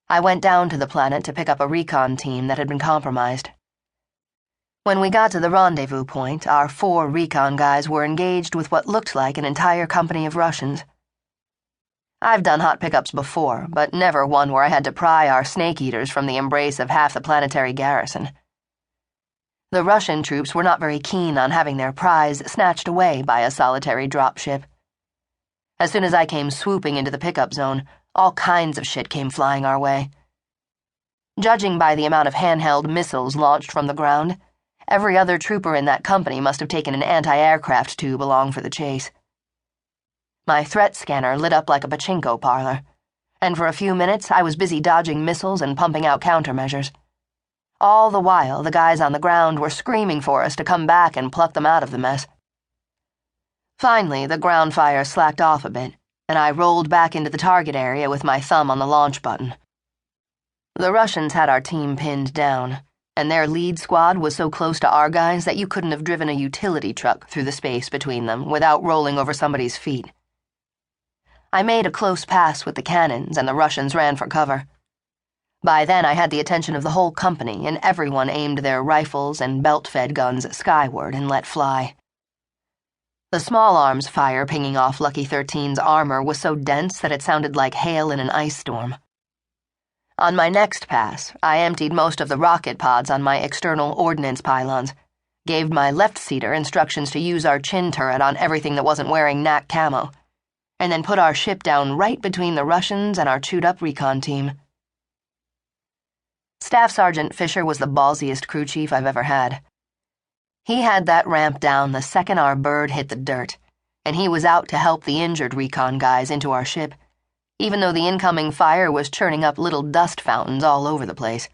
I went down to the planet to pick up a recon team that had been compromised. When we got to the rendezvous point, our 4 recon guys were engaged with what looked like an entire company of Russians. I've done hot pickups before, but never one where I had to pry our snake-eaters from the embrace of half the planetary garrison. The Russian troops were not very keen on having their prize snatched away by a solitary dropship. As soon as I came swooping into the pickup zone, all kinds of shit came flying our way. Judging by the amount of handheld missiles launched from the ground, every other trooper in that company must have taken an anti-aircraft tube along for the chase. My threat scanner lit up like a pachinko parlor, and for a few minutes I was busy dodging missiles and pumping out countermeasures. All the while, the guys on the ground were screaming for us to come back and pluck them out of the mess. Finally, the ground fire slacked off a bit, and I rolled back into the target area with my thumb on the launch button. The Russians had our team pinned down, and their lead squad was so close to our guys that you couldn't have driven a utility truck through the space between them without rolling over somebody's feet. I made a close pass with the cannons, and the Russians ran for cover. By then I had the attention of the whole company, and everyone aimed their rifles and belt-fed guns skyward and let fly. The small arms fire pinging off Lucky 13's armor was so dense that it sounded like hail in an ice storm. On my next pass, I emptied most of the rocket pods on my external ordnance pylons, gave my left-seater instructions to use our chin turret on everything that wasn't wearing NAC camo, and then put our ship down right between the Russians and our chewed-up recon team. Staff Sergeant Fisher was the ballsiest crew chief I've ever had. He had that ramp down the second our bird hit the dirt, and he was out to help the injured recon guys into our ship, even though the incoming fire was churning up little dust fountains all over the place.